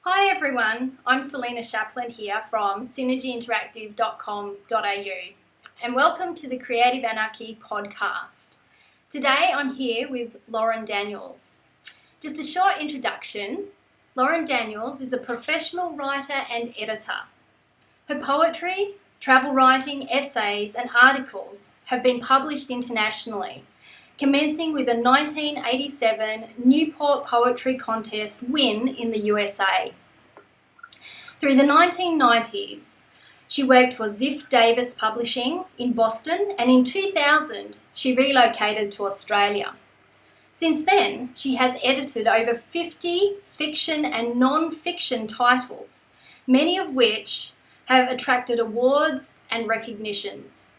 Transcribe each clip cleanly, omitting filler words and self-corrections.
Hi everyone, I'm Selena Shapland here from synergyinteractive.com.au and welcome to the Creative Anarchy podcast. Today I'm here with Lauren Daniels. Just a short introduction, Lauren Daniels is a professional writer and editor. Her poetry, travel writing, essays and articles have been published internationally, commencing with a 1987 Newport Poetry Contest win in the USA. Through the 1990s, she worked for Ziff Davis Publishing in Boston, and in 2000 she relocated to Australia. Since then, she has edited over 50 fiction and non-fiction titles, many of which have attracted awards and recognitions.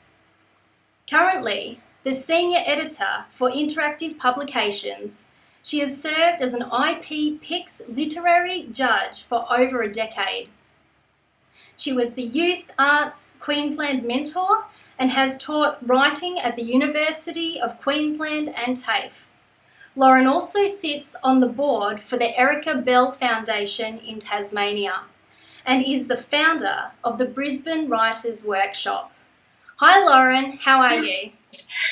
Currently, the senior editor for interactive publications, she has served as an IP Picks literary judge for over a decade. She was the Youth Arts Queensland mentor and has taught writing at the University of Queensland and TAFE. Lauren also sits on the board for the Erica Bell Foundation in Tasmania and is the founder of the Brisbane Writers Workshop. Hi Lauren, how are you?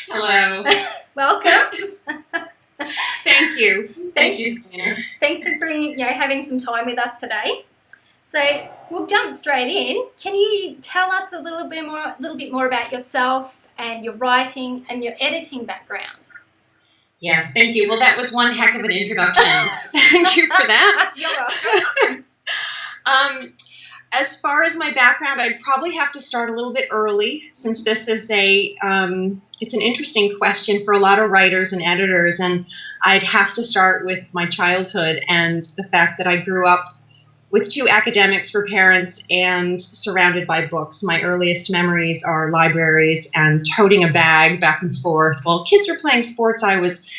Hello. Welcome. Thank you. Thank you, Selena. Thanks for having some time with us today. So we'll jump straight in. Can you tell us a little bit more about yourself and your writing and your editing background? Yes, thank you. Well, that was one heck of an introduction. Thank you for that. You're welcome. As far as my background, I'd probably have to start a little bit early, since this is it's an interesting question for a lot of writers and editors, and I'd have to start with my childhood and the fact that I grew up with two academics for parents and surrounded by books. My earliest memories are libraries and toting a bag back and forth. While kids were playing sports, I was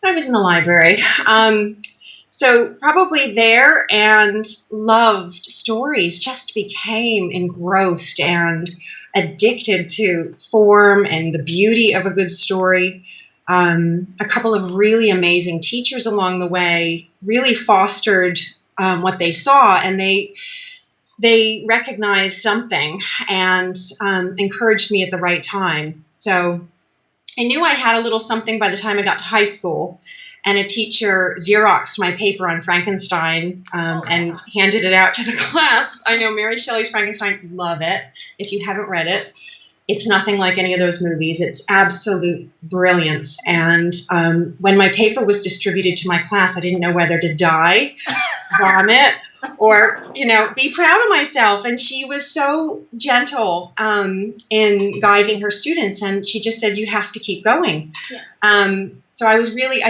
in the library. So probably there, and loved stories, just became engrossed and addicted to form and the beauty of a good story. A couple of really amazing teachers along the way really fostered what they saw, and they recognized something and encouraged me at the right time. So I knew I had a little something by the time I got to high school, and a teacher Xeroxed my paper on Frankenstein and handed it out to the class. I know Mary Shelley's Frankenstein, love it. If you haven't read it, it's nothing like any of those movies. It's absolute brilliance. And when my paper was distributed to my class, I didn't know whether to die, vomit, or, be proud of myself. And she was so gentle in guiding her students. And she just said, you have to keep going. Yeah. So I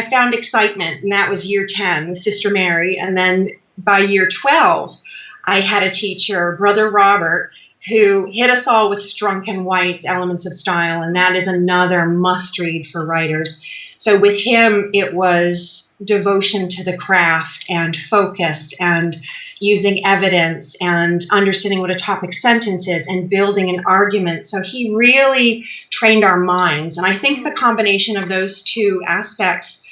found excitement, and that was year 10 with Sister Mary. And then by year 12, I had a teacher, Brother Robert, who hit us all with Strunk and White's Elements of Style, and that is another must-read for writers. So with him, it was devotion to the craft and focus and using evidence and understanding what a topic sentence is and building an argument. So he really trained our minds, and I think the combination of those two aspects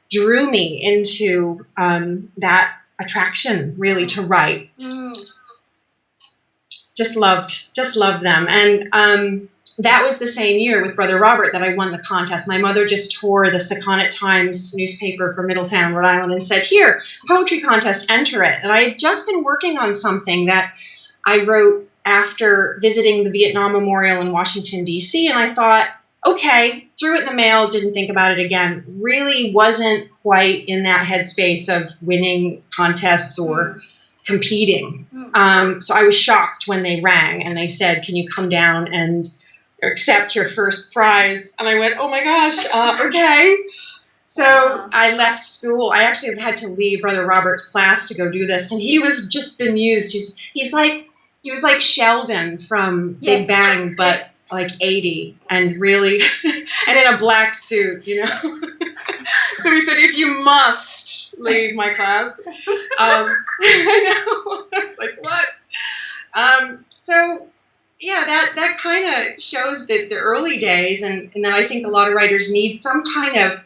drew me into that attraction, really, to write. Just loved them. And that was the same year with Brother Robert that I won the contest. My mother just tore the Sakonnet Times newspaper for Middletown, Rhode Island, and said, here, poetry contest, enter it. And I had just been working on something that I wrote after visiting the Vietnam Memorial in Washington, D.C., and I thought, okay, threw it in the mail, didn't think about it again. Really wasn't quite in that headspace of winning contests or competing. So I was shocked when they rang and they said, can you come down and accept your first prize? And I went, oh my gosh, okay. So I left school. I actually had to leave Brother Robert's class to go do this, and he was just bemused. He was like Sheldon from Big Bang, but like 80 and really, and in a black suit, So he said, if you must leave my class. I know, like what? So yeah, that kind of shows the early days, and then I think a lot of writers need some kind of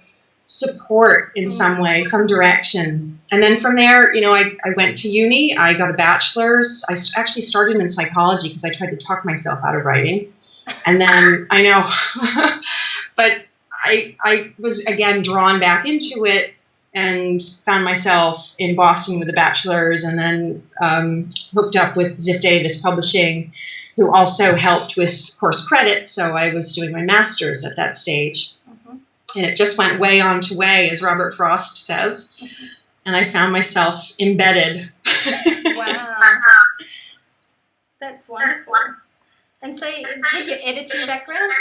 support in some way, some direction. And then from there, I went to uni. I got a bachelor's. I actually started in psychology because I tried to talk myself out of writing. And then I know, but I was again drawn back into it and found myself in Boston with a bachelor's, and then hooked up with Ziff Davis Publishing, who also helped with course credits. So I was doing my master's at that stage. And it just went way on to way, as Robert Frost says. And I found myself embedded. Wow. That's wonderful. And so with your editing background?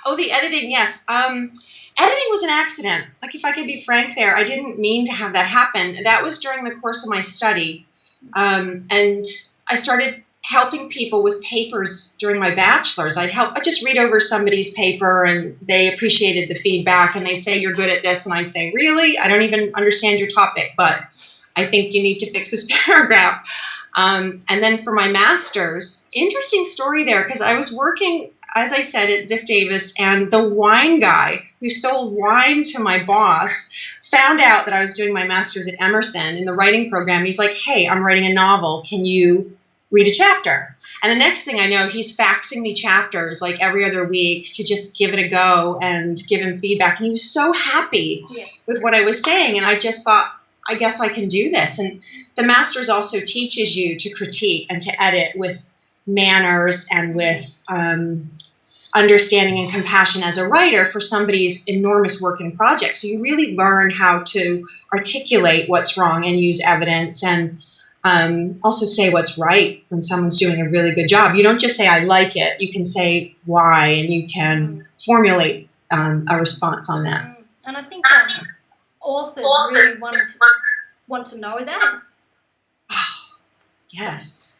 Oh, the editing, yes. Editing was an accident. Like, if I could be frank there, I didn't mean to have that happen. That was during the course of my study. And I started helping people with papers during my bachelor's. I'd just read over somebody's paper, and they appreciated the feedback, and they'd say, "You're good at this." And I'd say, "Really? I don't even understand your topic, but I think you need to fix this paragraph." And then for my master's, interesting story there, because I was working, as I said, at Ziff Davis, and the wine guy who sold wine to my boss found out that I was doing my master's at Emerson in the writing program. He's like, "Hey, I'm writing a novel. Can you read a chapter?" And the next thing I know, he's faxing me chapters like every other week to just give it a go and give him feedback. And he was so happy with what I was saying. And I just thought, I guess I can do this. And the master's also teaches you to critique and to edit with manners and with understanding and compassion as a writer for somebody's enormous work in project. So you really learn how to articulate what's wrong and use evidence, and also say what's right when someone's doing a really good job. You don't just say, "I like it." You can say why, and you can formulate a response on that. And I think authors really want to know that. Yes.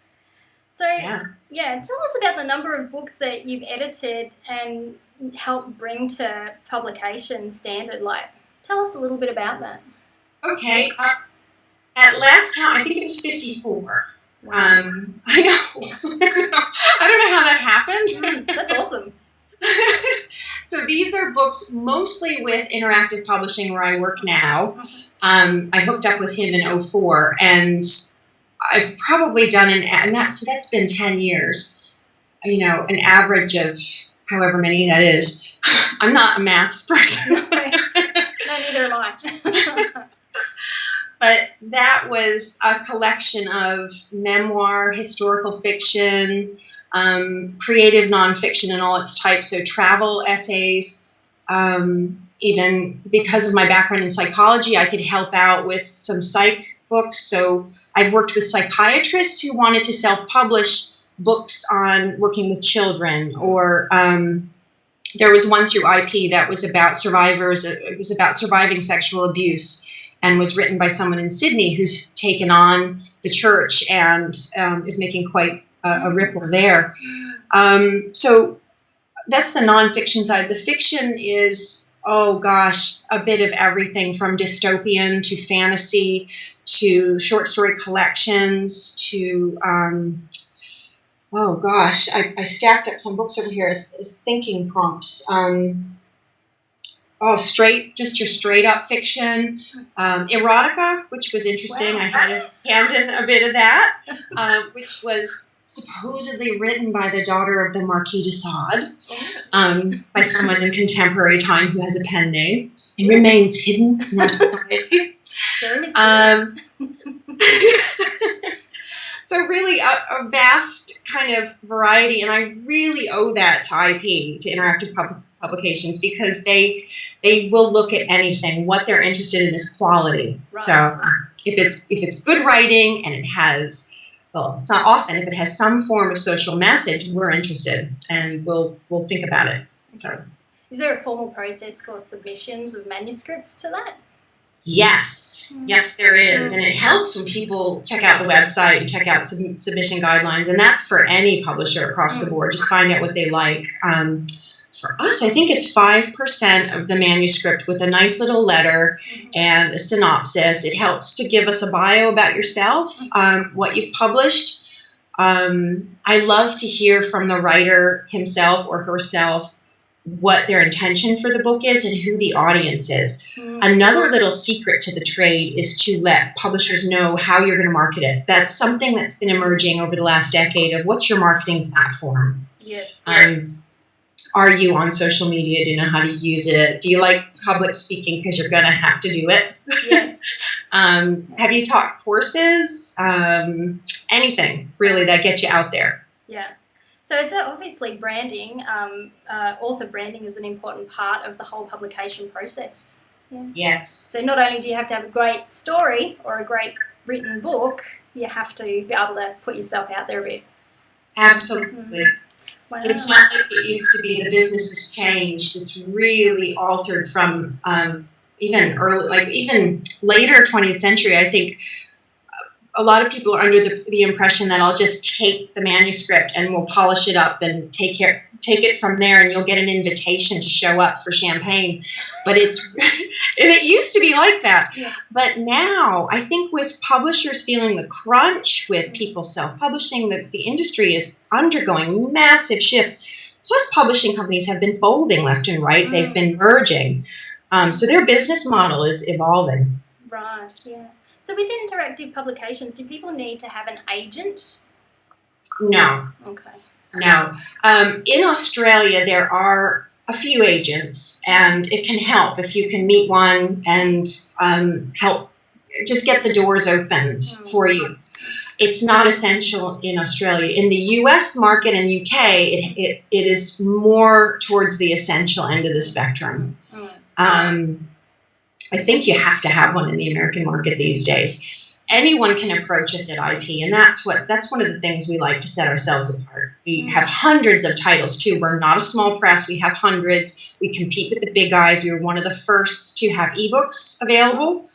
So, tell us about the number of books that you've edited and helped bring to publication standard. Like, tell us a little bit about that. Okay. At last count, I think it was 54. Wow. I know. I don't know how that happened. That's awesome. So these are books mostly with Interactive Publishing, where I work now. I hooked up with him in 2004, and I've probably done that's been 10 years. An average of however many that is. I'm not a maths person. No, neither am I. But that was a collection of memoir, historical fiction, creative nonfiction in all its types, so travel essays. Even because of my background in psychology, I could help out with some psych books. So I've worked with psychiatrists who wanted to self-publish books on working with children, or there was one through IP that was about survivors. It was about surviving sexual abuse, and was written by someone in Sydney who's taken on the church and is making quite a ripple there. So that's the nonfiction side. The fiction is, a bit of everything from dystopian to fantasy to short story collections to, I stacked up some books over here as thinking prompts. Just your straight up fiction, erotica, which was interesting. Wow. I had a hand in a bit of that, which was supposedly written by the daughter of the Marquis de Sade, by someone in contemporary time who has a pen name and remains hidden in our society. Very mysterious. So really a vast kind of variety, and I really owe that to IP, to Interactive Publications, because they will look at anything. What they're interested in is quality. Right. So if it's good writing and it has, it's not often, if it has some form of social message, we're interested and we'll think about it. So, is there a formal process for submissions of manuscripts to that? Yes, there is, and it helps when people check out the website and check out submission guidelines, and that's for any publisher across the board. Just find out what they like. For us, I think it's 5% of the manuscript with a nice little letter and a synopsis. It helps to give us a bio about yourself, what you've published. I love to hear from the writer himself or herself what their intention for the book is and who the audience is. Another little secret to the trade is to let publishers know how you're going to market it. That's something that's been emerging over the last decade of what's your marketing platform. Yes. Are you on social media? Do you know how to use it? Do you like public speaking because you're going to have to do it? Yes. Have you taught courses? Anything really that gets you out there. Yeah. So it's obviously branding. Author branding is an important part of the whole publication process. Yeah. Yes. So not only do you have to have a great story or a great written book, you have to be able to put yourself out there a bit. Absolutely. Wow. It's not like it used to be. The business has changed. It's really altered from even early, like even later 20th century. I think a lot of people are under the impression that I'll just take the manuscript and we'll polish it up and take it from there, and you'll get an invitation to show up for champagne. But it used to be like that. Yeah. But now I think with publishers feeling the crunch, with people self-publishing, the industry is undergoing massive shifts. Plus, publishing companies have been folding left and right. They've been merging. So their business model is evolving. Right, yeah. So with interactive publications, do people need to have an agent? No. Okay. No. In Australia, there are a few agents, and it can help if you can meet one and help just get the doors opened for you. It's not essential in Australia. In the US market and UK, it is more towards the essential end of the spectrum. I think you have to have one in the American market these days. Anyone can approach us at IP, and that's one of the things we like to set ourselves apart. We have hundreds of titles too. We're not a small press. We have hundreds. We compete with the big guys. We were one of the first to have ebooks available.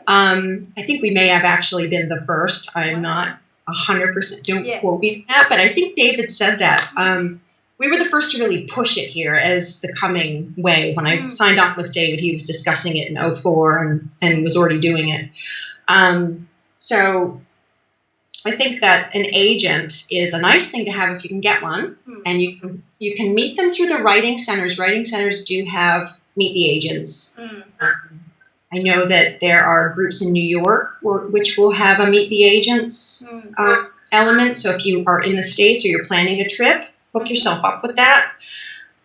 I think we may have actually been the first. I'm not 100%. Don't quote me on that, but I think David said that. We were the first to really push it here as the coming way. When I signed on with David, he was discussing it in 2004 and was already doing it. So I think that an agent is a nice thing to have if you can get one, and you can meet them through the writing centers. Writing centers do have meet the agents. I know that there are groups in New York which will have a meet the agents element. So if you are in the States or you're planning a trip, hook yourself up with that.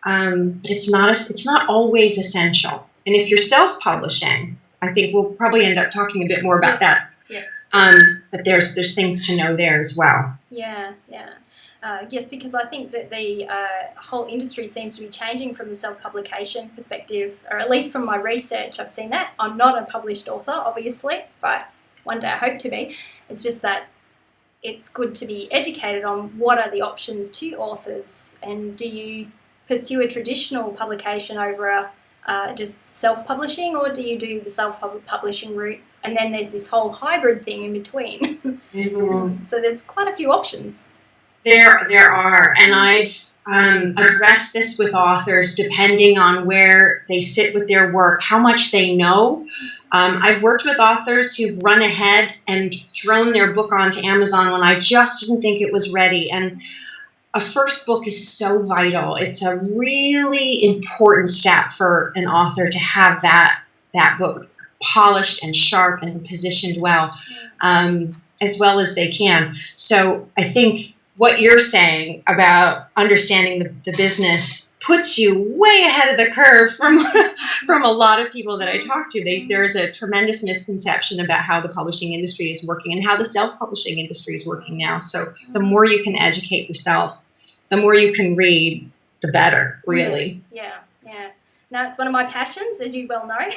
But it's not always essential. And if you're self-publishing, I think we'll probably end up talking a bit more about that. Yes. But there's things to know there as well. Yeah. Yes, because I think that the whole industry seems to be changing from the self-publication perspective, or at least from my research, I've seen that. I'm not a published author, obviously, but one day I hope to be. It's just that it's good to be educated on what are the options to authors, and do you pursue a traditional publication over just self-publishing, or do you do the self-publishing route? And then there's this whole hybrid thing in between. So there's quite a few options. There are, and I've addressed this with authors depending on where they sit with their work, how much they know. I've worked with authors who've run ahead and thrown their book onto Amazon when I just didn't think it was ready. And a first book is so vital. It's a really important step for an author to have that book polished and sharp and positioned well, as well as they can. So I think what you're saying about understanding the business puts you way ahead of the curve from a lot of people that I talk to. There's a tremendous misconception about how the publishing industry is working and how the self-publishing industry is working now. So the more you can educate yourself, the more you can read, the better, really. Yes. Yeah. No, it's one of my passions, as you well know.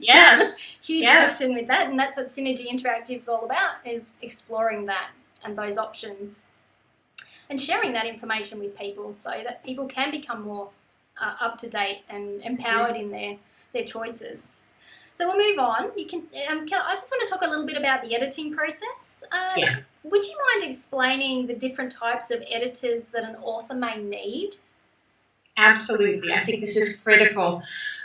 Yes. Huge passion with that, and that's what Synergy Interactive is all about, is exploring that and those options and sharing that information with people so that people can become more up to date and empowered in their choices. So we'll move on. You can. I just want to talk a little bit about the editing process. Yes. Would you mind explaining the different types of editors that an author may need? Absolutely. I think this is critical.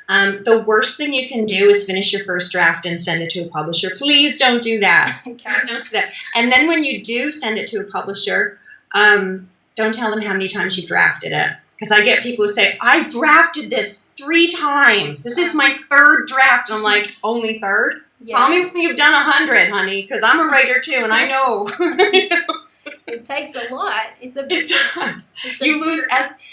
The worst thing you can do is finish your first draft and send it to a publisher. Please don't do that. Okay. Don't do that. And then when you do send it to a publisher, don't tell them how many times you drafted it. because I get people who say, I drafted this 3 times. This is my 3rd draft. And I'm like, only 3rd? Yeah. Call me when you've done 100, honey, because I'm a writer too, and I know. It takes a lot. It does.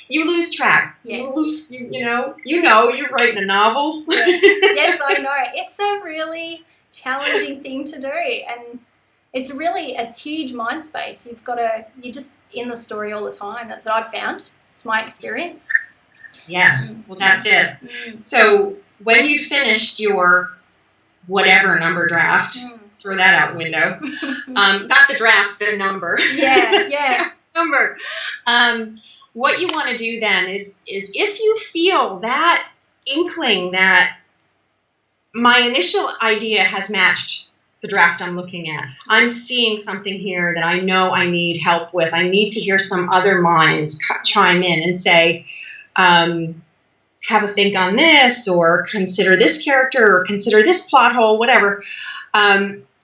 You lose track. Yes. You know, you're writing a novel. Yes, I know. It's a really challenging thing to do, and it's huge mind space. You're just in the story all the time. That's what I've found. It's my experience. Yes, well, that's it. So when you finished your whatever number draft, throw that out the window. Not the draft, the number. Yeah. Number. What you want to do then is if you feel that inkling that my initial idea has matched the draft I'm looking at, I'm seeing something here that I know I need help with. I need to hear some other minds chime in and say, have a think on this, or consider this character, or consider this plot hole, whatever.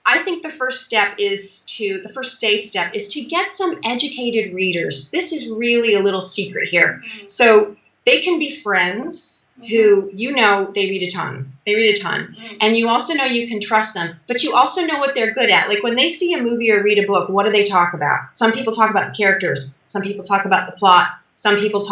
I think the first safe step is to get some educated readers. This is really a little secret here. So they can be friends who they read a ton. And you also know you can trust them, but you also know what they're good at. Like when they see a movie or read a book, what do they talk about? Some people talk about characters. Some people talk about the plot. Some people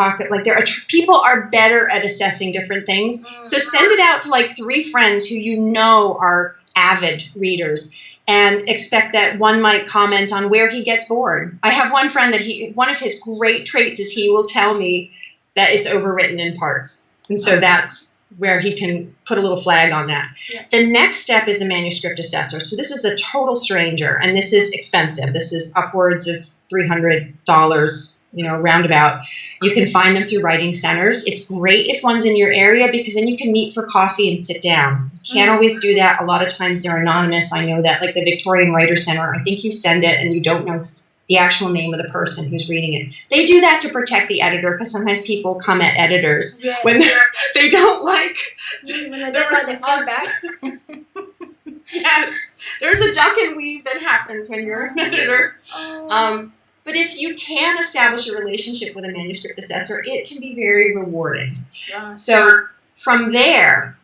people are better at assessing different things. So send it out to like 3 friends who you know are avid readers, and expect that one might comment on where he gets bored. I have one friend that one of his great traits is he will tell me that it's overwritten in parts. And so that's where he can put a little flag on that. Yeah. The next step is a manuscript assessor. So this is a total stranger, and this is expensive. This is upwards of $300, roundabout. You can find them through writing centers. It's great if one's in your area, because then you can meet for coffee and sit down. You can't always do that. A lot of times they're anonymous. I know that, like the Victorian Writers Center, I think you send it and you don't know the actual name of the person who's reading it. They do that to protect the editor, because sometimes people come at editors when they don't like when they don't like the feedback. Yes, there's a duck and weave that happens when you're an editor. But if you can establish a relationship with a manuscript assessor, it can be very rewarding. Yeah. So from there,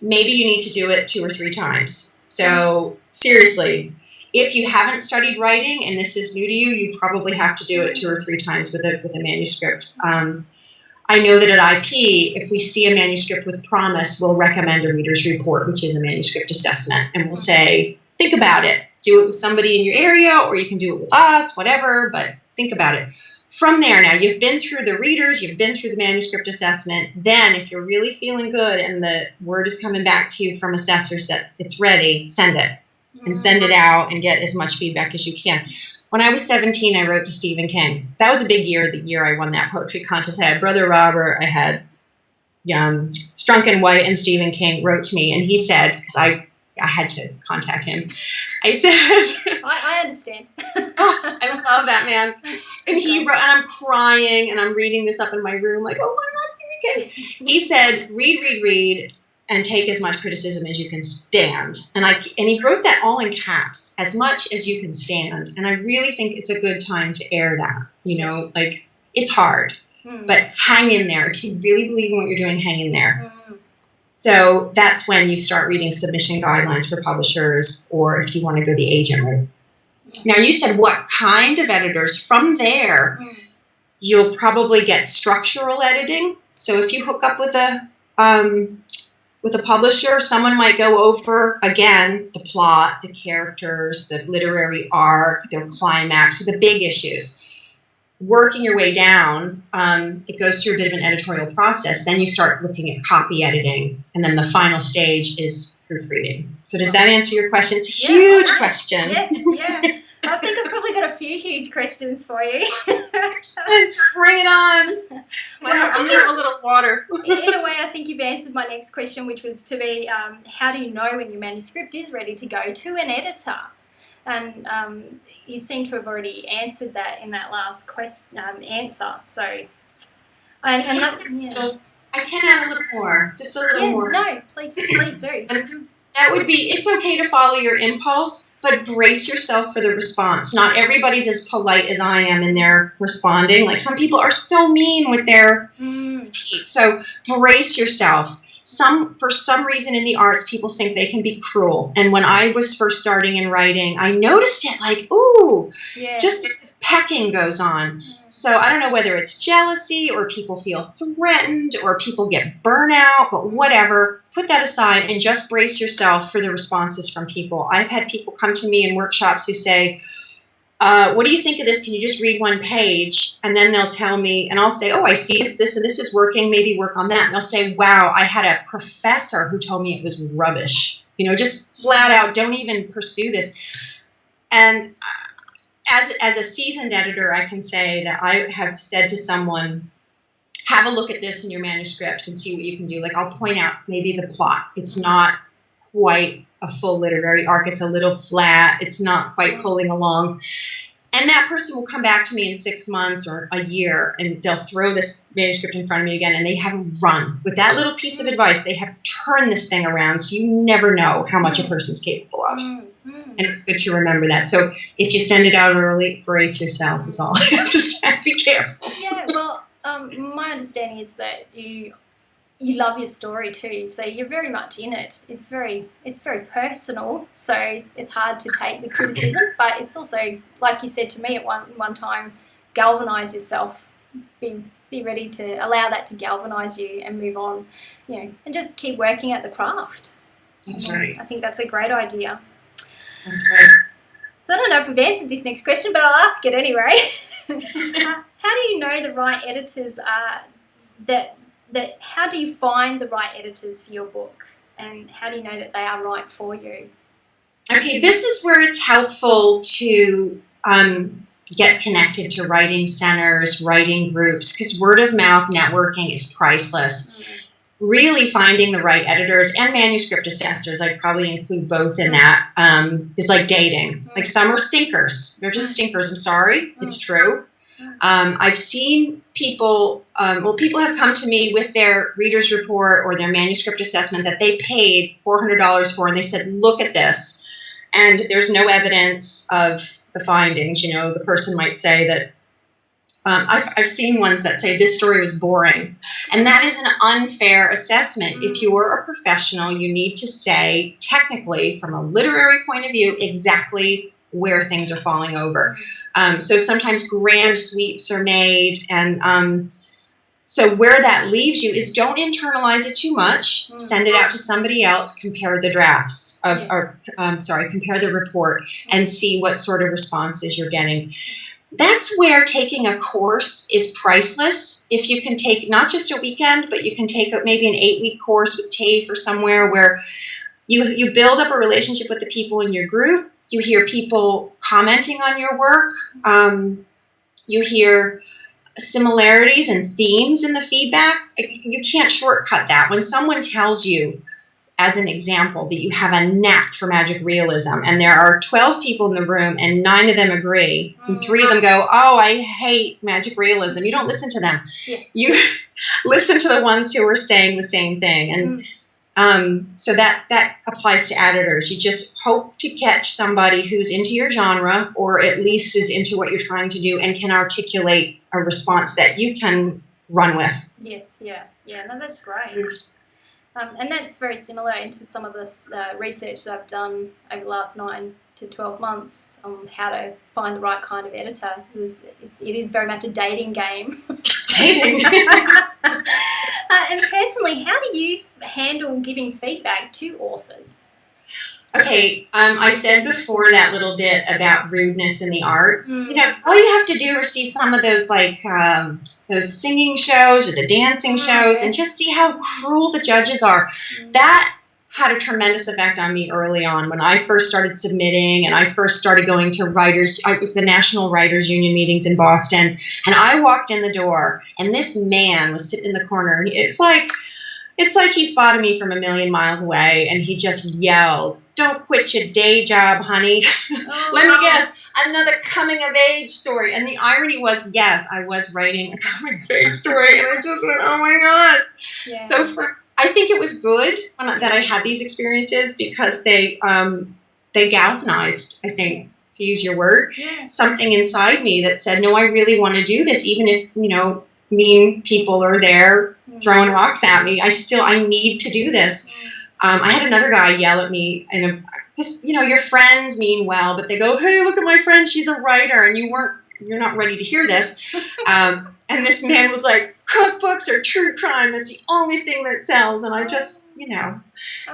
maybe you need to do it 2 or 3 times. So seriously, if you haven't studied writing and this is new to you, you probably have to do it 2 or 3 times with a manuscript. I know that at IP, if we see a manuscript with promise, we'll recommend a reader's report, which is a manuscript assessment, and we'll say, think about it. Do it with somebody in your area, or you can do it with us, whatever, but think about it. From there, now, you've been through the readers, you've been through the manuscript assessment. Then, if you're really feeling good and the word is coming back to you from assessors that it's ready, send it. And send it out and get as much feedback as you can. When I was 17, I wrote to Stephen King. That was a big year, the year I won that poetry contest. I had Brother Robert, I had Strunk & White, and Stephen King wrote to me. And he said, because I had to contact him. I said, I understand. I love that man. And he wrote, and I'm crying, and I'm reading this up in my room, like, oh my God, Stephen King. He said, read, and take as much criticism as you can stand. And he wrote that all in caps, as much as you can stand. And I really think it's a good time to air that. Like, it's hard, but hang in there. If you really believe in what you're doing, hang in there. So that's when you start reading submission guidelines for publishers, or if you want to go the agent route. Now, you said what kind of editors? From there, you'll probably get structural editing. So if you hook up with a publisher, someone might go over, again, the plot, the characters, the literary arc, the climax, the big issues. Working your way down, it goes through a bit of an editorial process. Then you start looking at copy editing, and then the final stage is proofreading. So does that answer your question? It's a huge question. Yes, yeah. I think I've probably got a few huge questions for you. Let's bring it on. I'm going to have a little water. In a way, I think you've answered my next question, which was to be, how do you know when your manuscript is ready to go to an editor? And you seem to have already answered that in that last answer. So, and that, I can add a little more, just a little more. No, please do. That would be, it's okay to follow your impulse, but brace yourself for the response. Not everybody's as polite as I am in their responding. Like, some people are so mean with their so brace yourself. For some reason in the arts, people think they can be cruel. And when I was first starting in writing, I noticed it, like, ooh, just pecking goes on. So I don't know whether it's jealousy or people feel threatened or people get burnout, but whatever, put that aside and just brace yourself for the responses from people. I've had people come to me in workshops who say, what do you think of this? Can you just read one page? And then they'll tell me, and I'll say, oh, I see this and this is working, maybe work on that. And they'll say, wow, I had a professor who told me it was rubbish. Just flat out, don't even pursue this. And as a seasoned editor, I can say that I have said to someone, have a look at this in your manuscript and see what you can do. Like, I'll point out maybe the plot. It's not quite a full literary arc. It's a little flat. It's not quite pulling along. And that person will come back to me in 6 months or a year, and they'll throw this manuscript in front of me again, and they have run. With that little piece of advice, they have turned this thing around, so you never know how much a person's capable of. And it's good to remember that. So if you send it out early, brace yourself is all I have to say. Be careful. Yeah, well, my understanding is that you love your story too, so you're very much in it. It's very personal, so it's hard to take the criticism, but it's also, like you said to me at one time, galvanise yourself. Be ready to allow that to galvanise you and move on, and just keep working at the craft. That's right. I think that's a great idea. That's right. So I don't know if I've answered this next question, but I'll ask it anyway. How do you know the right editors are how do you find the right editors for your book, and how do you know that they are right for you? Okay, this is where it's helpful to get connected to writing centers, writing groups, because word of mouth networking is priceless. Really finding the right editors and manuscript assessors, I'd probably include both in that, is like dating. Like, some are stinkers. They're just stinkers. I'm sorry. It's true. I've seen people, people have come to me with their reader's report or their manuscript assessment that they paid $400 for, and they said, look at this. And there's no evidence of the findings. The person might say that, I've seen ones that say this story was boring. And that is an unfair assessment. If you're a professional, you need to say, technically, from a literary point of view, exactly where things are falling over. So sometimes grand sweeps are made, and so where that leaves you is, don't internalize it too much. Send it out to somebody else. Compare the drafts compare the report and see what sort of responses you're getting. That's where taking a course is priceless. If you can take not just a weekend, but you can take maybe an 8-week course with TAFE or somewhere where you build up a relationship with the people in your group. You hear people commenting on your work. You hear similarities and themes in the feedback. You can't shortcut that. When someone tells you, as an example, that you have a knack for magic realism, and there are 12 people in the room and 9 of them agree, and 3 of them go, oh, I hate magic realism. You don't listen to them. Yes. You listen to the ones who are saying the same thing. And so that applies to editors. You just hope to catch somebody who's into your genre, or at least is into what you're trying to do, and can articulate a response that you can run with. Yes, yeah. No, that's great. And that's very similar into some of the research that I've done over the last 9 to 12 months on how to find the right kind of editor. It is very much a dating game. Dating. And personally, how do you handle giving feedback to authors? Okay, I said before that little bit about rudeness in the arts. All you have to do is see some of those, like, those singing shows or the dancing shows, and just see how cruel the judges are. That had a tremendous effect on me early on when I first started submitting, and I first started going to it was the National Writers Union meetings in Boston, and I walked in the door, and this man was sitting in the corner, and it's like he spotted me from a million miles away, and he just yelled, "Don't quit your day job, honey." Let me guess, another coming-of-age story. And the irony was, yes, I was writing a coming-of-age story, and I just went, oh, my God. Yeah. So I think it was good that I had these experiences because they galvanized, I think, to use your word, something inside me that said, no, I really want to do this, even if, mean people are there throwing rocks at me. I need to do this. I had another guy yell at me, and your friends mean well, but they go, hey, look at my friend, she's a writer, and you're not ready to hear this. And this man was like, cookbooks are true crime. That's the only thing that sells. And I just,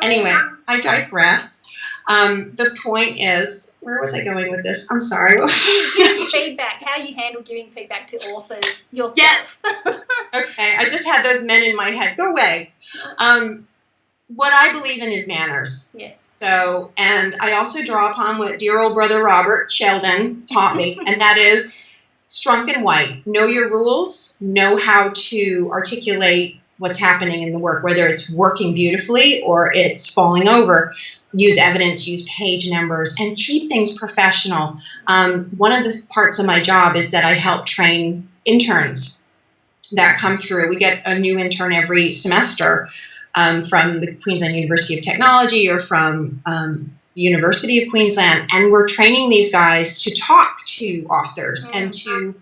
Anyway, I digress. The point is, where was I going with this? I'm sorry. Giving feedback, how you handle giving feedback to authors yourself. Yes. Okay, I just had those men in my head. Go away. What I believe in is manners. Yes. So, and I also draw upon what dear old brother Robert Sheldon taught me, and that is Strunk and White. Know your rules, know how to articulate what's happening in the work, whether it's working beautifully or it's falling over. Use evidence, use page numbers, and keep things professional. One of the parts of my job is that I help train interns that come through. We get a new intern every semester from the Queensland University of Technology or from the University of Queensland, and we're training these guys to talk to authors and to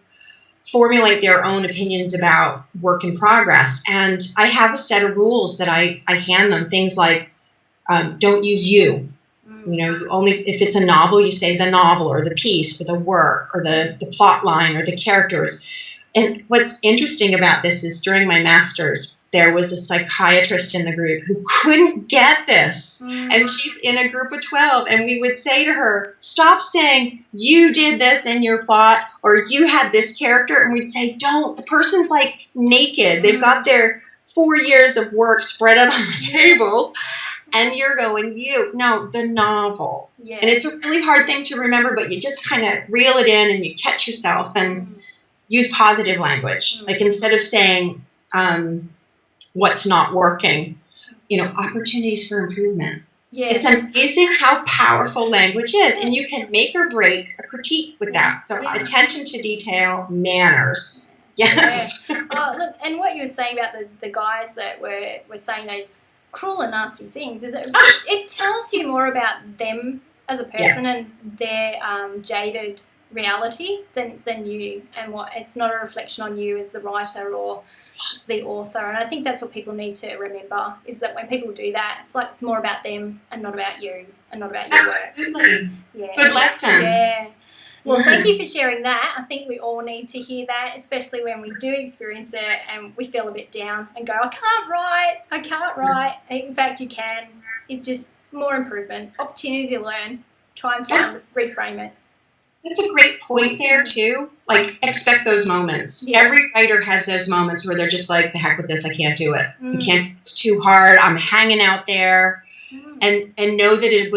formulate their own opinions about work in progress. And I have a set of rules that I hand them, things like don't use you. You only, if it's a novel, you say the novel or the piece or the work or the plot line or the characters. And what's interesting about this is during my master's, there was a psychiatrist in the group who couldn't get this. And she's in a group of 12. And we would say to her, stop saying you did this in your plot or you had this character. And we'd say, don't. The person's like naked. They've got their 4 years of work spread out on the table. And you're going, no, the novel. Yeah. And it's a really hard thing to remember, but you just kind of reel it in and you catch yourself and use positive language. Like instead of saying what's not working, opportunities for improvement. Yes. It's amazing how powerful language is, and you can make or break a critique with that. So attention to detail, manners. Yes. Yeah. Oh, look, and what you were saying about the guys that were saying those cruel and nasty things is it tells you more about them as a person and their jaded reality than you, and what it's not a reflection on you as the writer or the author. And I think that's what people need to remember, is that when people do that, it's more about them and not about you and not about your work. Yeah. Good lesson. Yeah. Well, thank you for sharing that. I think we all need to hear that, especially when we do experience it and we feel a bit down and go, I can't write. In fact, you can. It's just more improvement, opportunity to learn, try and reframe it. That's a great point there, too. Like, expect those moments. Yes. Every writer has those moments where they're just like, the heck with this, I can't do it. It's too hard. I'm hanging out there. And know that it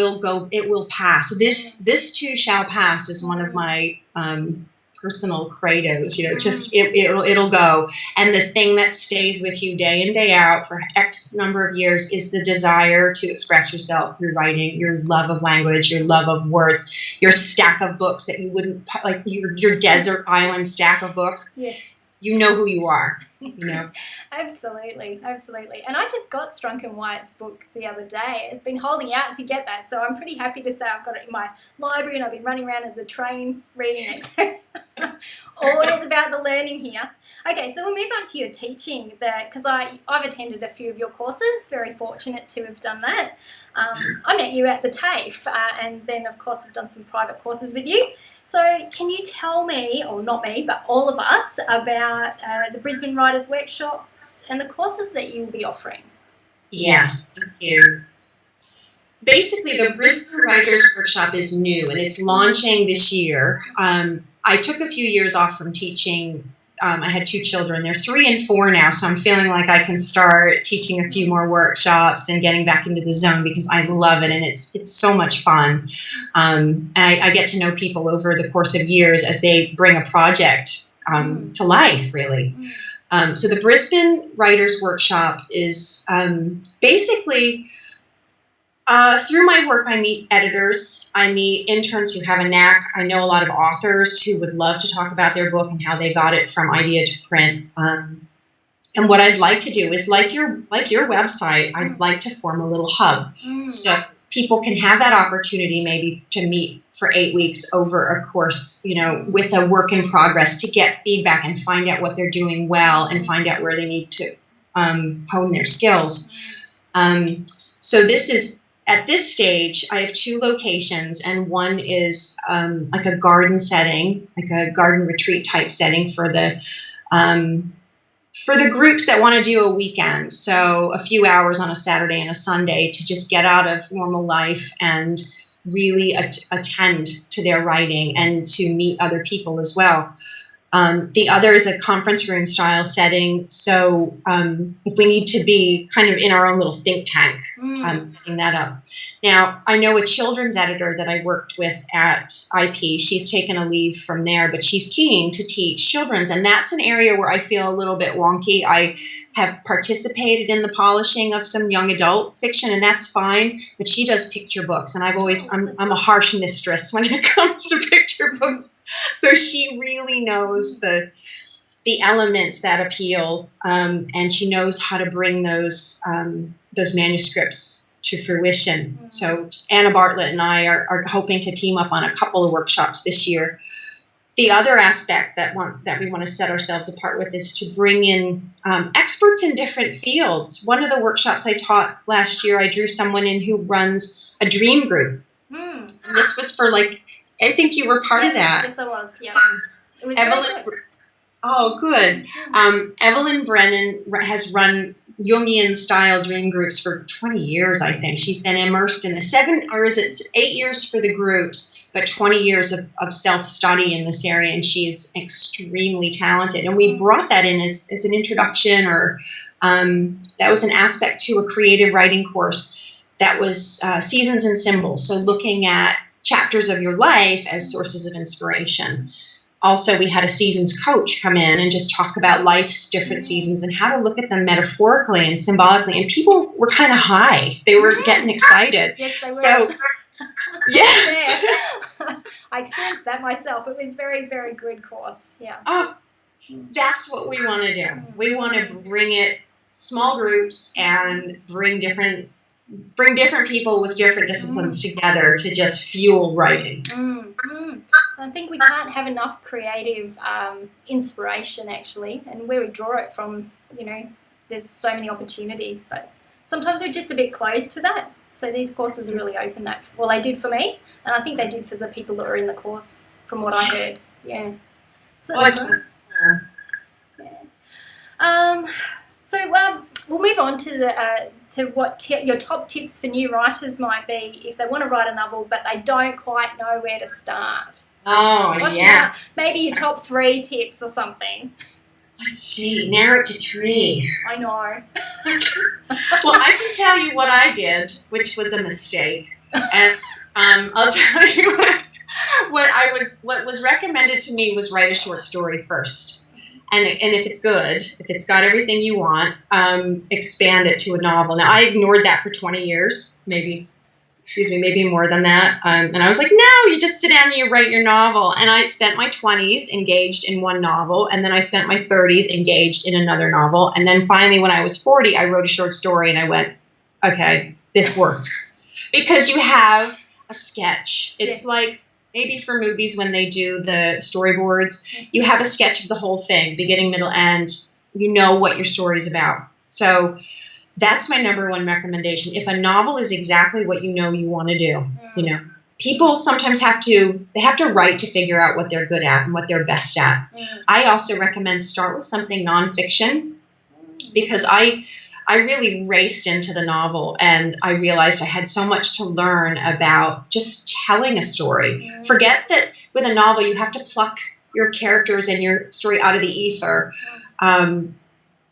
will pass. This too shall pass is one of my personal credos. It'll go. And the thing that stays with you day in, day out for X number of years is the desire to express yourself through writing, your love of language, your love of words, your stack of books that you wouldn't, like your desert island stack of books. Yes. You know who you are, Absolutely. And I just got Strunk and White's book the other day. I've been holding out to get that, so I'm pretty happy to say I've got it in my library and I've been running around in the train reading it. So always about the learning here. Okay, so we'll move on to your teaching, because I've attended a few of your courses, very fortunate to have done that. I met you at the TAFE, and then of course I've done some private courses with you. So can you tell me, or not me, but all of us, about the Brisbane Writers Workshops and the courses that you will be offering? Yes, thank you. Basically, the Brisbane Writers Workshop is new, and it's launching this year. I took a few years off from teaching. I had 2 children. They're 3 and 4 now, so I'm feeling like I can start teaching a few more workshops and getting back into the zone because I love it, and it's so much fun. And I get to know people over the course of years as they bring a project to life, really. So the Brisbane Writers Workshop is basically... through my work, I meet editors, I meet interns who have a knack. I know a lot of authors who would love to talk about their book and how they got it from idea to print. And what I'd like to do is like your website, I'd like to form a little hub. So people can have that opportunity maybe to meet for 8 weeks over a course, with a work in progress, to get feedback and find out what they're doing well and find out where they need to hone their skills. So this is, at this stage, I have 2 locations, and one is like a garden setting, like a garden retreat type setting for the groups that want to do a weekend. So a few hours on a Saturday and a Sunday to just get out of normal life and really attend to their writing and to meet other people as well. The other is a conference room style setting. So if we need to be kind of in our own little think tank, setting that up. Now, I know a children's editor that I worked with at IP. She's taken a leave from there, but she's keen to teach children's. And that's an area where I feel a little bit wonky. I have participated in the polishing of some young adult fiction, and that's fine. But she does picture books, and I'm a harsh mistress when it comes to picture books. So she really knows the elements that appeal, and she knows how to bring those manuscripts to fruition. So Anna Bartlett and I are hoping to team up on a couple of workshops this year. The other aspect that we want to set ourselves apart with is to bring in experts in different fields. One of the workshops I taught last year, I drew someone in who runs a dream group. And this was for I think you were part of that. Yes, I was, yeah. It was Evelyn. good. Oh, good. Evelyn Brennan has run Jungian-style dream groups for 20 years, I think. She's been immersed in the 8 years for the groups, but 20 years of self-study in this area, and she's extremely talented. And we brought that in as an introduction, or that was an aspect to a creative writing course that was Seasons and Symbols, so looking at chapters of your life as sources of inspiration. Also, we had a seasons coach come in and just talk about life's different seasons and how to look at them metaphorically and symbolically. And people were kind of high. They were getting excited. Yes, they were. So, yeah. I experienced that myself. It was very, very good course. Yeah. Oh, that's what we want to do. We want to bring it small groups and bring different people with different disciplines together to just fuel writing. I think we can't have enough creative inspiration, actually, and where we draw it from, there's so many opportunities, but sometimes we're just a bit close to that. So these courses really open that. Well, they did for me, and I think they did for the people that were in the course, from what I heard. Yeah. So that's cool. Yeah. So we'll move on to what your top tips for new writers might be if they want to write a novel, but they don't quite know where to start. Oh, yeah. Maybe your top 3 tips or something. Let's see. Narrow it to 3. I know. Well, I can tell you what I did, which was a mistake. And I'll tell you what was recommended to me was write a short story first. And if it's good, if it's got everything you want, expand it to a novel. Now, I ignored that for 20 years, maybe more than that. And I was like, no, you just sit down and you write your novel. And I spent my 20s engaged in one novel. And then I spent my 30s engaged in another novel. And then finally, when I was 40, I wrote a short story and I went, okay, this works. Because you have a sketch. It's like maybe for movies when they do the storyboards, you have a sketch of the whole thing, beginning, middle, end. You know what your story is about. So that's my number one recommendation. If a novel is exactly what you want to do, people sometimes have to write to figure out what they're good at and what they're best at. I also recommend start with something nonfiction, because I really raced into the novel and I realized I had so much to learn about just telling a story. Forget that with a novel you have to pluck your characters and your story out of the ether.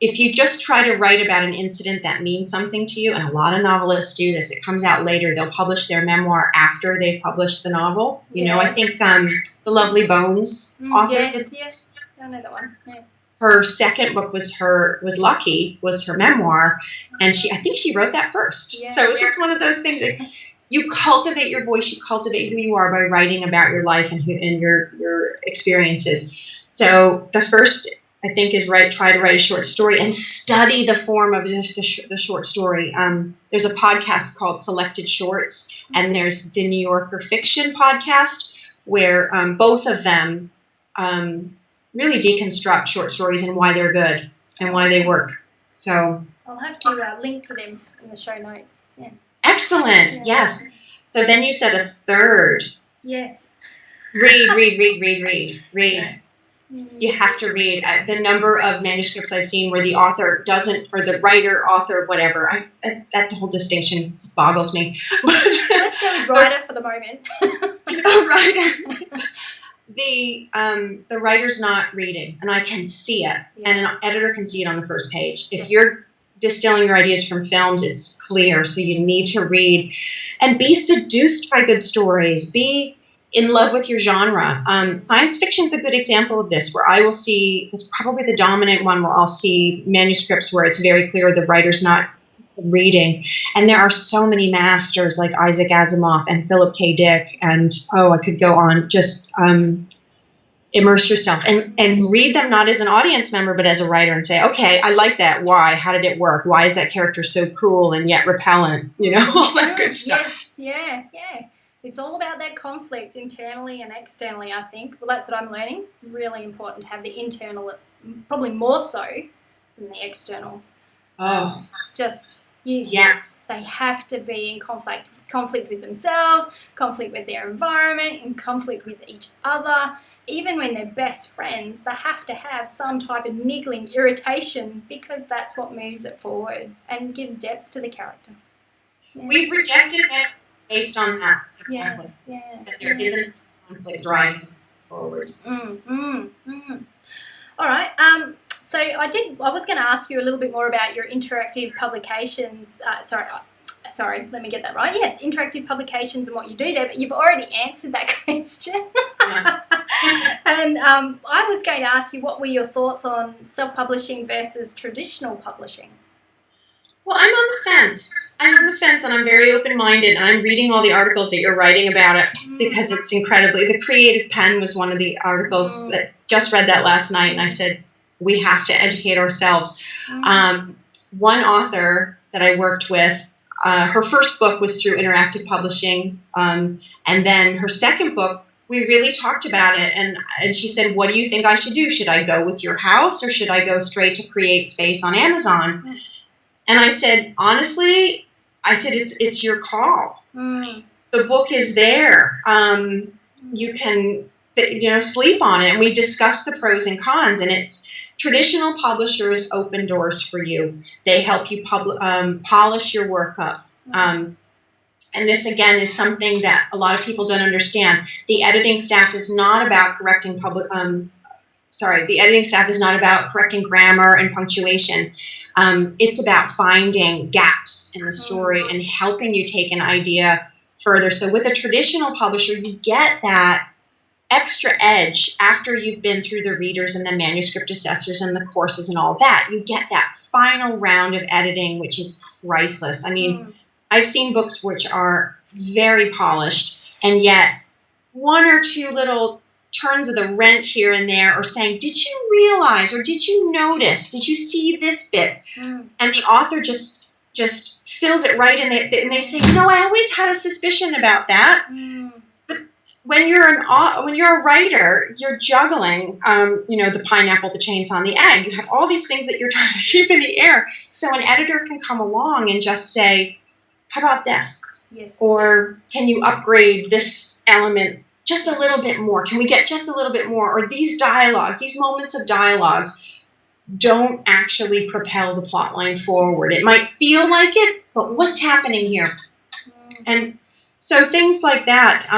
If you just try to write about an incident that means something to you, and a lot of novelists do this, it comes out later. They'll publish their memoir after they've published the novel. I think The Lovely Bones author did this. I know that one. Yeah. Her second book was Lucky, was her memoir, and I think she wrote that first. Yeah. So it was just one of those things that you cultivate your voice, you cultivate who you are by writing about your life and your experiences. So the first I think, is try to write a short story and study the form of the short story. There's a podcast called Selected Shorts, and there's the New Yorker Fiction podcast, where both of them really deconstruct short stories and why they're good and why they work. So I'll have to link to them in the show notes. Yeah. Excellent. Yeah. Yes. So then you said a third. Yes. Read. Yeah. You have to read. The number of manuscripts I've seen where the author doesn't, or the writer, author, whatever, that whole distinction boggles me. Let's go with writer for the moment. Writer. The writer's not reading, and I can see it, and an editor can see it on the first page. If you're distilling your ideas from films, it's clear, so you need to read and be seduced by good stories. Be in love with your genre. Science fiction is a good example of this, where I will see, it's probably the dominant one, where I'll see manuscripts where it's very clear the writer's not reading. And there are so many masters like Isaac Asimov and Philip K. Dick, and I could go on. Just immerse yourself and read them, not as an audience member, but as a writer, and say, okay, I like that. Why? How did it work? Why is that character so cool and yet repellent? All that good stuff. Yes, yeah. It's all about that conflict internally and externally, I think. Well, that's what I'm learning. It's really important to have the internal, probably more so than the external. Oh. Yes. They have to be in conflict with themselves, conflict with their environment, in conflict with each other. Even when they're best friends, they have to have some type of niggling irritation, because that's what moves it forward and gives depth to the character. Yeah. We've rejected it based on that. Exactly. That there isn't conflict driving forward. All right. So I was going to ask you a little bit more about your interactive publications. Sorry, let me get that right. Yes, interactive publications and what you do there, but you've already answered that question. And I was going to ask you, what were your thoughts on self-publishing versus traditional publishing? Well, I'm on the fence, and I'm very open-minded, and I'm reading all the articles that you're writing about it, because it's incredibly... The Creative Pen was one of the articles that just read that last night, and I said, we have to educate ourselves. One author that I worked with, her first book was through interactive publishing, and then her second book, we really talked about it, and she said, what do you think I should do? Should I go with your house, or should I go straight to Create Space on Amazon? And I said, honestly, it's your call. The book is there. You can, sleep on it. And we discussed the pros and cons. And it's traditional publishers open doors for you. They help you polish your work up. And this, again, is something that a lot of people don't understand. The editing staff is not about correcting the editing staff is not about correcting grammar and punctuation. It's about finding gaps in the story and helping you take an idea further. So with a traditional publisher, you get that extra edge after you've been through the readers and the manuscript assessors and the courses and all that. You get that final round of editing, which is priceless. I mean, I've seen books which are very polished, and yet one or two little turns of the wrench here and there, or saying, did you realize, or did you notice, did you see this bit? And the author just fills it right, and they say, I always had a suspicion about that. But when you're a writer, you're juggling, the pineapple, the chainsaw, and the egg. You have all these things that you're trying to keep in the air. So an editor can come along and just say, how about this? Yes. Or can you upgrade this element just a little bit more? Can we get just a little bit more? Or these dialogues, these moments of dialogues don't actually propel the plot line forward. It might feel like it, but what's happening here? And so things like that,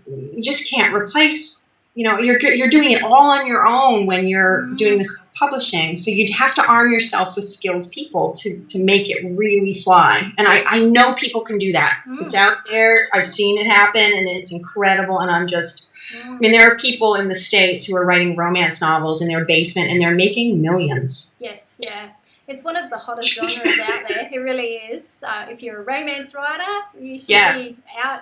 you just can't replace. You're doing it all on your own when you're doing this publishing. So you'd have to arm yourself with skilled people to make it really fly. And I know people can do that. It's out there. I've seen it happen, and it's incredible. And I'm just, there are people in the States who are writing romance novels in their basement, and they're making millions. Yes, yeah. It's one of the hottest genres out there. It really is. If you're a romance writer, you should be out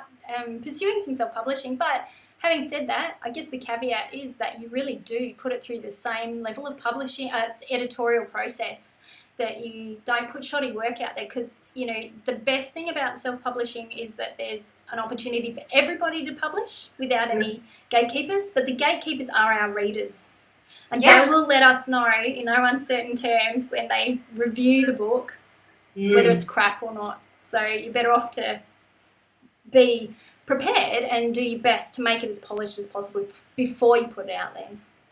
pursuing some self-publishing. But having said that, I guess the caveat is that you really do put it through the same level of publishing, editorial process, that you don't put shoddy work out there, because, you know, the best thing about self-publishing is that there's an opportunity for everybody to publish without any gatekeepers, but the gatekeepers are our readers. And they will let us know in no uncertain terms when they review the book whether it's crap or not. So you're better off to be prepared and do your best to make it as polished as possible before you put it out there.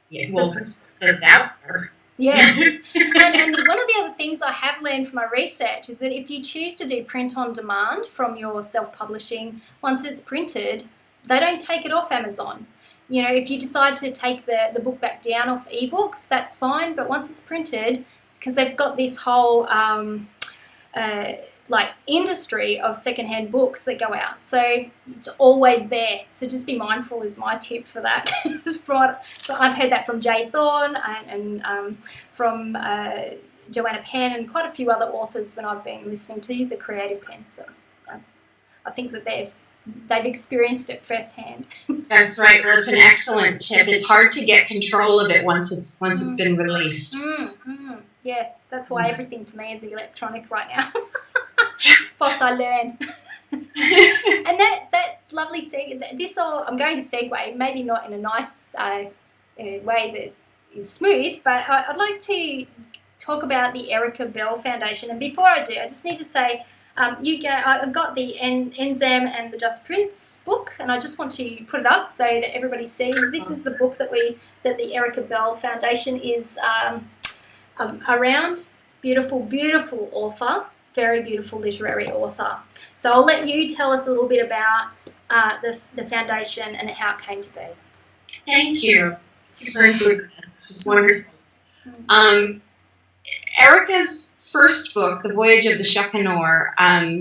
Yeah, well, it's out there. Yes. And one of the other things I have learned from my research is that if you choose to do print on demand from your self-publishing, once it's printed, they don't take it off Amazon. You know, if you decide to take the book back down off ebooks, that's fine. But once it's printed, because they've got this whole industry of secondhand books that go out, so it's always there. So just be mindful is my tip for that. So I've heard that from Jay Thorne and from Joanna Penn and quite a few other authors when I've been listening to the Creative Pen. So I think that they've experienced it firsthand. That's right. Well, it's an excellent tip. It's hard to get control of it once it's been released. Yes, that's why everything for me is electronic right now. Whilst I learn. And that lovely I'm going to segue, maybe not in a nice way that is smooth, but I'd like to talk about the Erica Bell Foundation. And before I do, I just need to say, I got the NZAM and the Just Prince book, and I just want to put it up so that everybody sees. This is the book that the Erica Bell Foundation is around. Beautiful, beautiful author, very beautiful literary author. So I'll let you tell us a little bit about the foundation and how it came to be. Thank you. Very good. This is wonderful. Erica's first book, The Voyage of the Chakanor,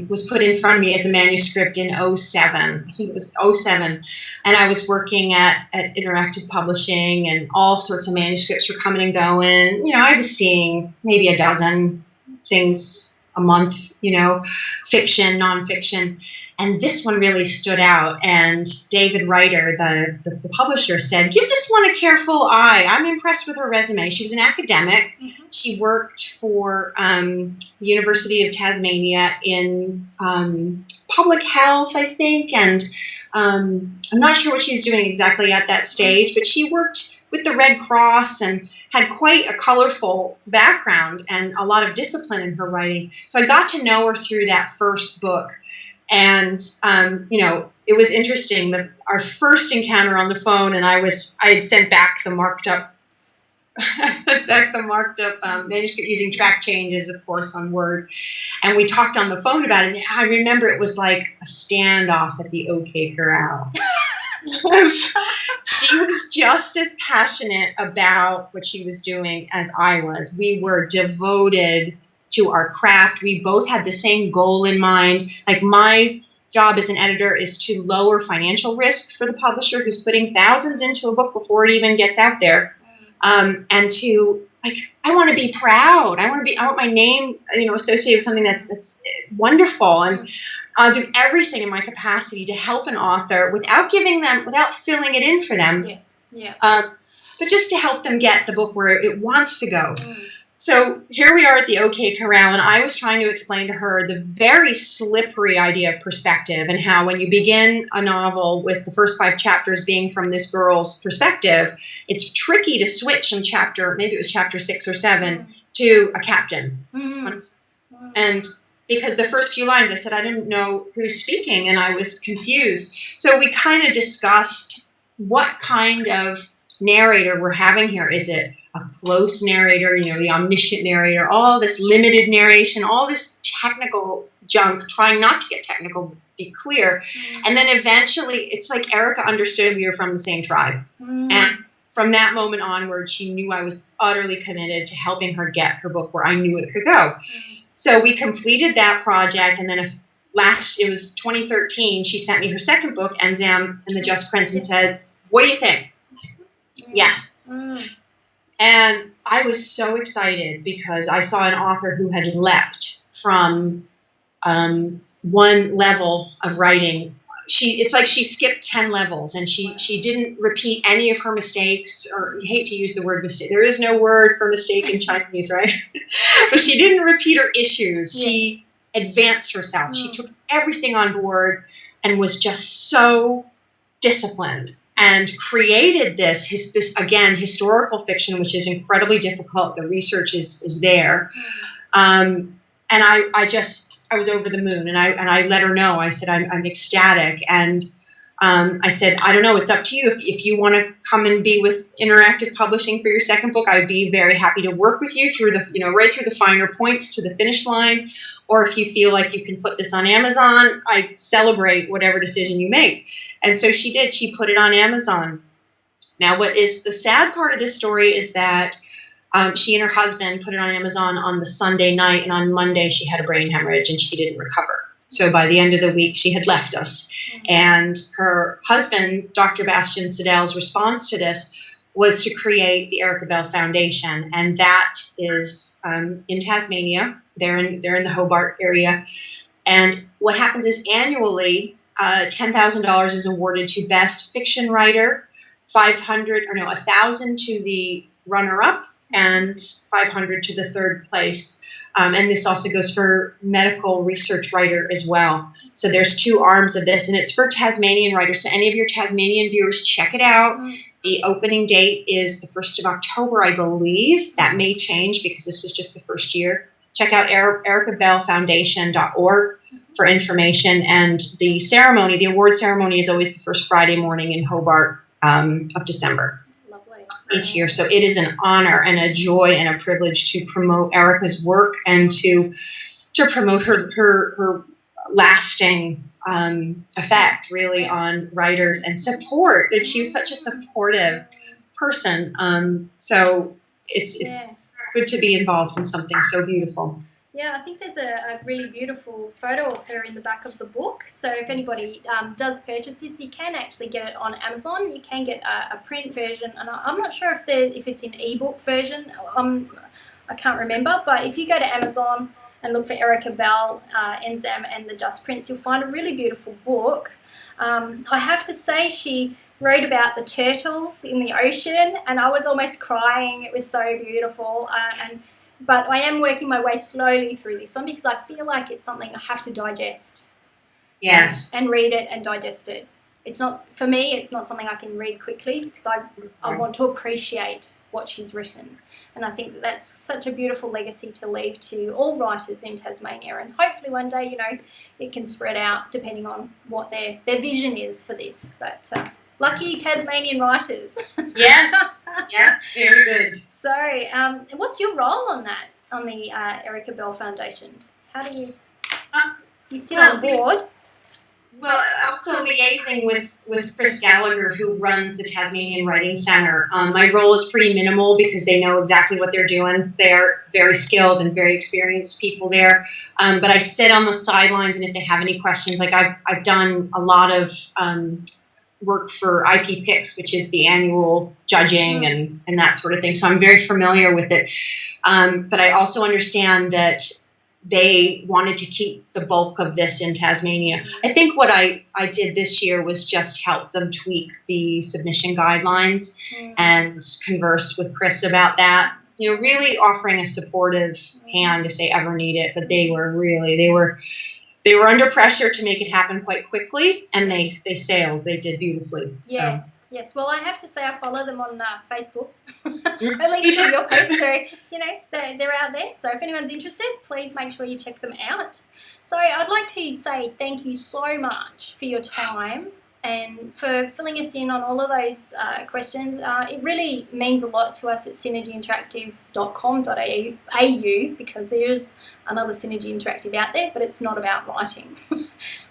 was put in front of me as a manuscript in 2007. I think it was 2007. And I was working at Interactive Publishing, and all sorts of manuscripts were coming and going. You know, I was seeing maybe a dozen things a month, you know, fiction, nonfiction. And this one really stood out. And David Reiter, the publisher, said, give this one a careful eye. I'm impressed with her resume. She was an academic. Mm-hmm. She worked for the University of Tasmania in public health, I think. And I'm not sure what she's doing exactly at that stage, but she worked with the Red Cross and had quite a colorful background and a lot of discipline in her writing. So I got to know her through that first book. And, you know, it was interesting that our first encounter on the phone, and I had sent back the marked up manuscript using track changes, of course, on Word. And we talked on the phone about it. And I remember it was like a standoff at the OK Corral. She was just as passionate about what she was doing as I was. We were devoted to our craft. We both had the same goal in mind. Like, my job as an editor is to lower financial risk for the publisher who's putting thousands into a book before it even gets out there. And to, like, I want to be proud. I want my name, you know, associated with something that's wonderful. And I'll do everything in my capacity to help an author without filling it in for them. Yes. Yeah. But just to help them get the book where it wants to go. So here we are at the OK Corral, and I was trying to explain to her the very slippery idea of perspective, and how when you begin a novel with the first 5 chapters being from this girl's perspective, it's tricky to switch from maybe it was chapter 6 or 7, to a captain. And because the first few lines I said I didn't know who's speaking, and I was confused. So we kind of discussed what kind of narrator we're having here. Is it a close narrator, you know, the omniscient narrator, all this limited narration, all this technical junk, trying not to get technical, be clear. And then eventually, it's like Erica understood we were from the same tribe. And from that moment onward, she knew I was utterly committed to helping her get her book where I knew it could go. So we completed that project, and then it was 2013, she sent me her second book, NZAM and the Just Prince, and said, what do you think? Yes. And I was so excited because I saw an author who had leapt from one level of writing it's like she skipped 10 levels, and she didn't repeat any of her mistakes, or you hate to use the word mistake. There is no word for mistake in Chinese, right? But she didn't repeat her issues. Yes. She advanced herself. She took everything on board and was just so disciplined, and created this again, historical fiction, which is incredibly difficult. The research is there. And I was over the moon, and I let her know. I said, I'm ecstatic. And I said, I don't know, it's up to you. If you want to come and be with Interactive Publishing for your second book, I'd be very happy to work with you through right through the finer points to the finish line. Or if you feel like you can put this on Amazon, I celebrate whatever decision you make. And so she did. She put it on Amazon. Now, what is the sad part of this story is that she and her husband put it on Amazon on the Sunday night, and on Monday she had a brain hemorrhage and she didn't recover. So by the end of the week, she had left us. And her husband, Dr. Bastian Siddell's response to this was to create the Erica Bell Foundation, and that is in Tasmania. They're in the Hobart area. And what happens is annually, $10,000 is awarded to best fiction writer, $1,000 to the runner-up, and $500 to the third place. And this also goes for medical research writer as well. So there's two arms of this, and it's for Tasmanian writers. So any of your Tasmanian viewers, check it out. The opening date is the 1st of October, I believe. That may change because this was just the first year. Check out ericabellfoundation.org for information. And the ceremony, the award ceremony, is always the first Friday morning in Hobart of December. Each year. So it is an honor and a joy and a privilege to promote Erica's work and to promote her lasting effect really on writers and support. And she was such a supportive person. So it's good to be involved in something so beautiful. Yeah, I think there's a really beautiful photo of her in the back of the book. So if anybody does purchase this, you can actually get it on Amazon. You can get a print version, and I'm not sure if it's an ebook version. I can't remember, but if you go to Amazon and look for Erica Bell, Enzam and the Just Prince, you'll find a really beautiful book. I have to say, she wrote about the turtles in the ocean, and I was almost crying. It was so beautiful, But I am working my way slowly through this one because I feel like it's something I have to digest. Yes. And read it and digest it. It's not, for me, it's not something I can read quickly because I want to appreciate what she's written. And I think that's such a beautiful legacy to leave to all writers in Tasmania. And hopefully one day, it can spread out depending on what their vision is for this. But lucky Tasmanian writers. Yes. Yeah, very good. So, what's your role on the Erica Bell Foundation? How do you sit on the board? Well, also liaising with Chris Gallagher, who runs the Tasmanian Writing Centre. My role is pretty minimal because they know exactly what they're doing. They're very skilled and very experienced people there. But I sit on the sidelines, and if they have any questions, like I've done a lot of work for IP Picks, which is the annual judging and that sort of thing. So I'm very familiar with it. But I also understand that they wanted to keep the bulk of this in Tasmania. I think what I did this year was just help them tweak the submission guidelines and converse with Chris about that. Really offering a supportive hand if they ever need it. But they were under pressure to make it happen quite quickly, and they sailed. They did beautifully. Yes. So. Yes, well, I have to say I follow them on Facebook, at least through your posts. So, they're out there. So if anyone's interested, please make sure you check them out. So I'd like to say thank you so much for your time and for filling us in on all of those questions. It really means a lot to us at synergyinteractive.com.au because there's another Synergy Interactive out there, but it's not about writing.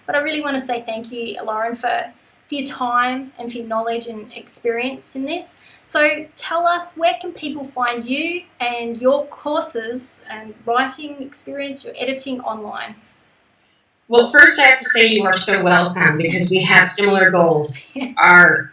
But I really want to say thank you, Lauren, for your time and for your knowledge and experience in this. So tell us, where can people find you and your courses and writing experience, your editing online? Well, first I have to say you are so welcome because we have similar goals. Yes.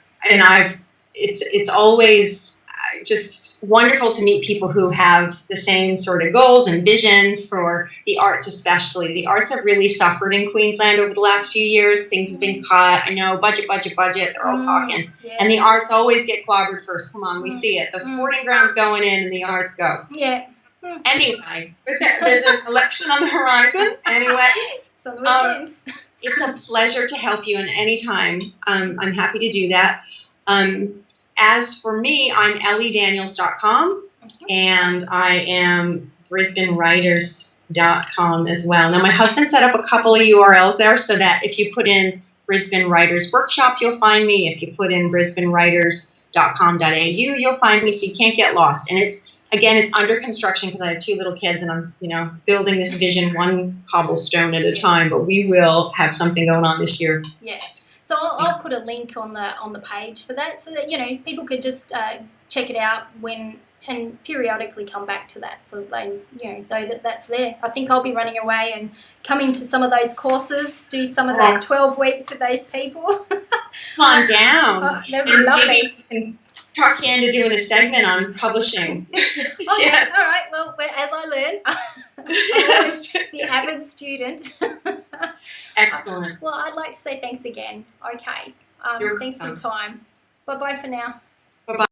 It's always, just wonderful to meet people who have the same sort of goals and vision for the arts, especially. The arts have really suffered in Queensland over the last few years. Things have been cut. I know, budget. They're all talking. Yes. And the arts always get clobbered first. Come on, we see it. The sporting ground's going in and the arts go. Yeah. Anyway, there's an election on the horizon. Anyway. It's on the weekend. It's a pleasure to help you in any time. I'm happy to do that. As for me, I'm elliedaniels.com and I am brisbanewriters.com as well. Now, my husband set up a couple of URLs there so that if you put in Brisbane Writers Workshop, you'll find me. If you put in brisbanewriters.com.au, you'll find me, so you can't get lost. And it's under construction because I have 2 little kids and I'm, building this vision one cobblestone at a time, but we will have something going on this year. Yes. So I'll put a link on the page for that so that, people could just check it out and periodically come back to that so that they, know that's there. I think I'll be running away and coming to some of those courses, do some of that 12 weeks with those people. Come on down. That would be lovely. Talk you into doing a segment on publishing. Yes. All right. Well, as I learn, I'm always the avid student. Excellent. Well, I'd like to say thanks again. Okay. Thanks for your time. Bye-bye for now. Bye-bye.